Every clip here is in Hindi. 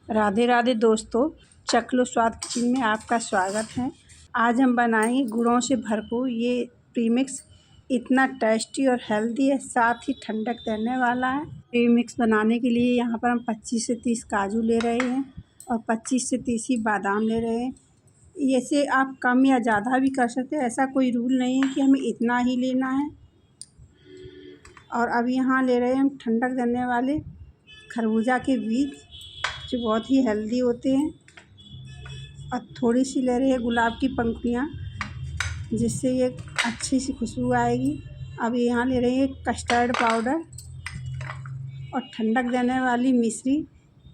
राधे राधे दोस्तों, चखलो स्वाद किचन में आपका स्वागत है। आज हम बनाएंगे गुड़ों से भरपूर ये प्रीमिक्स। इतना टेस्टी और हेल्दी है, साथ ही ठंडक देने वाला है। प्रीमिक्स बनाने के लिए यहाँ पर हम 25 से 30 काजू ले रहे हैं और 25 से 30 ही बादाम ले रहे हैं। ऐसे आप कम या ज़्यादा भी कर सकते हैं, ऐसा कोई रूल नहीं है कि हमें इतना ही लेना है। और अब यहाँ ले रहे हैं हम ठंडक देने वाले खरबूजा के बीज, जो बहुत ही हेल्दी होते हैं। और थोड़ी सी ले रही है गुलाब की पंखुड़ियाँ, जिससे ये अच्छी सी खुशबू आएगी। अब यहाँ ले रही है कस्टर्ड पाउडर और ठंडक देने वाली मिश्री,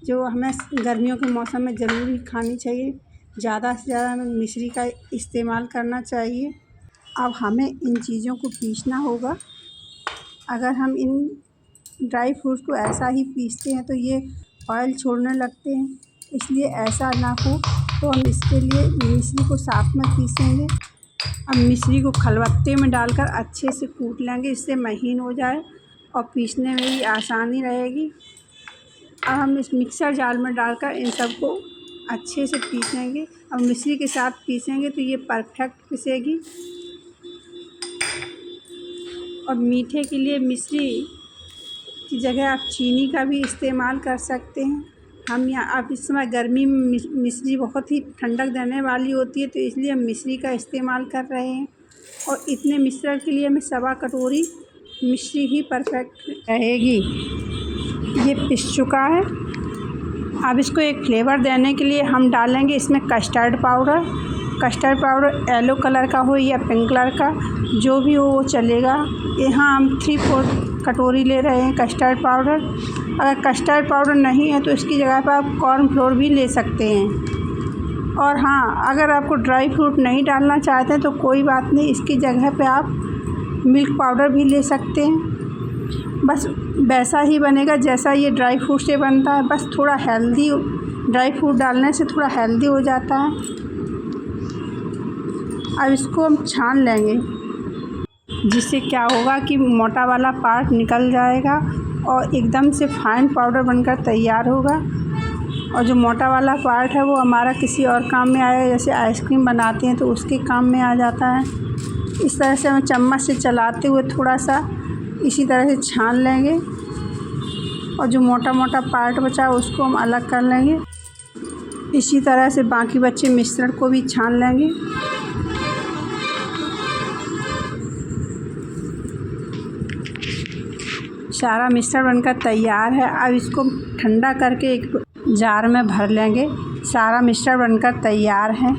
जो हमें गर्मियों के मौसम में ज़रूर ही खानी चाहिए। ज़्यादा से ज़्यादा हमें मिश्री का इस्तेमाल करना चाहिए। अब हमें इन चीज़ों को पीसना होगा। अगर हम इन ड्राई फ्रूट्स को ऐसा ही पीसते हैं तो ये ऑयल छोड़ने लगते हैं, इसलिए ऐसा ना हो तो हम इसके लिए मिश्री को साथ में पीसेंगे। अब मिश्री को खलबत्ते में डालकर अच्छे से कूट लेंगे, इससे महीन हो जाए और पीसने में भी आसानी रहेगी। अब हम इस मिक्सर जार में डालकर इन सबको अच्छे से पीसेंगे। अब मिश्री के साथ पीसेंगे तो ये परफेक्ट पिसेगी। और मीठे के लिए मिश्री की जगह आप चीनी का भी इस्तेमाल कर सकते हैं। हम यहाँ अब इस समय गर्मी में मिश्री बहुत ही ठंडक देने वाली होती है, तो इसलिए हम मिश्री का इस्तेमाल कर रहे हैं। और इतने मिश्रण के लिए हमें 1.25 कटोरी मिश्री ही परफेक्ट रहेगी। ये पिस चुका है। अब इसको एक फ्लेवर देने के लिए हम डालेंगे इसमें custard powder. Custard powder yellow colour का हो या पिंक कलर का, जो भी हो वो चलेगा। यहाँ हम 3/4 कटोरी ले रहे हैं कस्टर्ड पाउडर। अगर कस्टर्ड पाउडर नहीं है तो इसकी जगह पर आप कॉर्नफ्लोर भी ले सकते हैं। और हाँ, अगर आपको ड्राई फ्रूट नहीं डालना चाहते हैं तो कोई बात नहीं, इसकी जगह पे आप मिल्क पाउडर भी ले सकते हैं। बस वैसा ही बनेगा जैसा ये ड्राई फ्रूट से बनता है, बस थोड़ा हेल्दी, ड्राई फ्रूट डालने से थोड़ा हेल्दी हो जाता है। अब इसको हम छान लेंगे, जिससे क्या होगा कि मोटा वाला पार्ट निकल जाएगा और एकदम से फाइन पाउडर बनकर तैयार होगा। और जो मोटा वाला पार्ट है वो हमारा किसी और काम में आएगा, जैसे आइसक्रीम बनाते हैं तो उसके काम में आ जाता है। इस तरह से हमें चम्मच से चलाते हुए थोड़ा सा इसी तरह से छान लेंगे। और जो मोटा मोटा पार्ट बचा है उसको हम अलग कर लेंगे। इसी तरह से बाकी बचे मिश्रण को भी छान लेंगे। सारा मिश्रण बनकर तैयार है। अब इसको ठंडा करके एक जार में भर लेंगे। सारा मिश्रण बनकर तैयार है।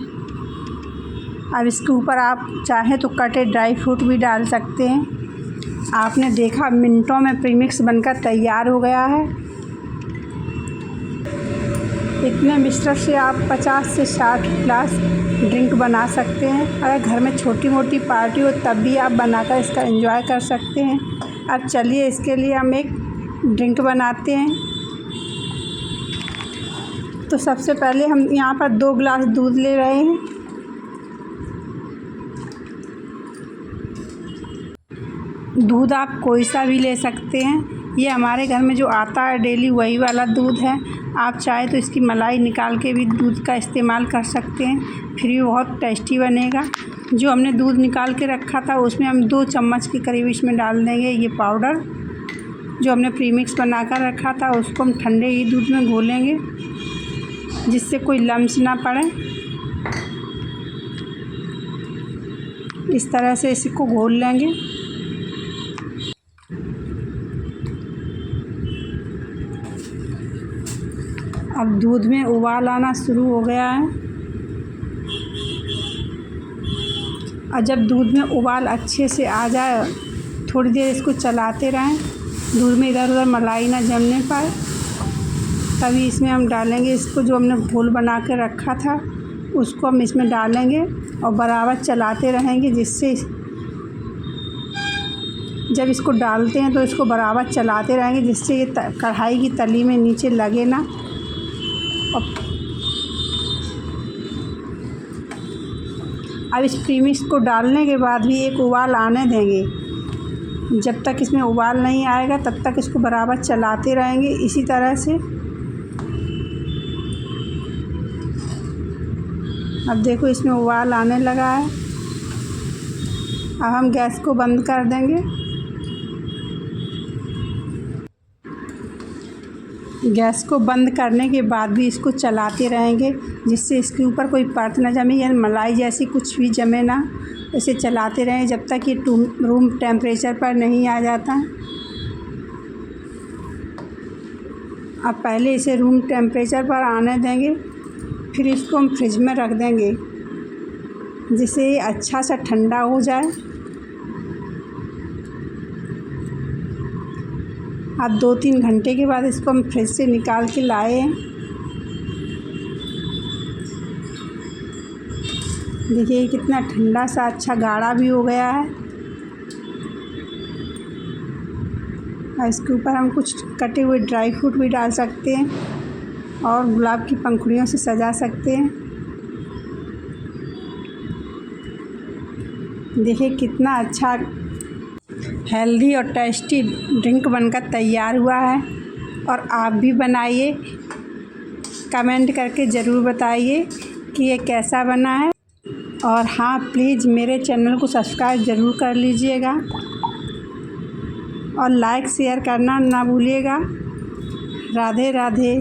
अब इसके ऊपर आप चाहें तो कटे ड्राई फ्रूट भी डाल सकते हैं। आपने देखा मिनटों में प्रीमिक्स बनकर तैयार हो गया है। इतने मिश्रण से आप 50 से 60 ग्लास ड्रिंक बना सकते हैं। अगर घर में छोटी मोटी पार्टी हो तब भी आप बनाकर इसका एंजॉय कर सकते हैं। अब चलिए इसके लिए हम एक ड्रिंक बनाते हैं। तो सबसे पहले हम यहाँ पर 2 ग्लास दूध ले रहे हैं। दूध आप कोई सा भी ले सकते हैं। ये हमारे घर में जो आता है डेली वही वाला दूध है। आप चाहे तो इसकी मलाई निकाल के भी दूध का इस्तेमाल कर सकते हैं, फिर भी बहुत टेस्टी बनेगा। जो हमने दूध निकाल के रखा था उसमें हम 2 चम्मच के करीब इसमें डाल देंगे ये पाउडर। जो हमने प्रीमिक्स बना कर रखा था उसको हम ठंडे ही दूध में घोलेंगे, जिससे कोई लम्स ना पड़े। इस तरह से इसको घोल लेंगे। अब दूध में उबाल आना शुरू हो गया है। और जब दूध में उबाल अच्छे से आ जाए, थोड़ी देर इसको चलाते रहें, दूध में इधर उधर मलाई ना जमने पाए। तभी इसमें हम डालेंगे इसको, जो हमने घोल बना के रखा था उसको हम इसमें डालेंगे और बराबर चलाते रहेंगे, जिससे जब इसको डालते हैं तो इसको बराबर चलाते रहेंगे, जिससे ये कढ़ाई की तली में नीचे लगे ना। अब इस प्रीमिक्स को डालने के बाद भी एक उबाल आने देंगे। जब तक इसमें उबाल नहीं आएगा तब तक इसको बराबर चलाते रहेंगे इसी तरह से। अब देखो इसमें उबाल आने लगा है। अब हम गैस को बंद कर देंगे। गैस को बंद करने के बाद भी इसको चलाते रहेंगे, जिससे इसके ऊपर कोई परत न जमे या मलाई जैसी कुछ भी जमे ना। इसे चलाते रहें जब तक ये रूम टेम्परेचर पर नहीं आ जाता। अब पहले इसे रूम टेम्परेचर पर आने देंगे, फिर इसको हम फ्रिज में रख देंगे, जिससे ये अच्छा सा ठंडा हो जाए। अब 2-3 घंटे के बाद इसको हम फ्रिज से निकाल के लाए हैं। देखिए कितना ठंडा सा अच्छा गाढ़ा भी हो गया है। और इसके ऊपर हम कुछ कटे हुए ड्राई फ्रूट भी डाल सकते हैं और गुलाब की पंखुड़ियों से सजा सकते हैं। देखिए कितना अच्छा हेल्दी और टेस्टी ड्रिंक बनकर तैयार हुआ है। और आप भी बनाइए, कमेंट करके ज़रूर बताइए कि ये कैसा बना है। और हाँ, प्लीज़ मेरे चैनल को सब्सक्राइब ज़रूर कर लीजिएगा और लाइक शेयर करना ना भूलिएगा। राधे राधे।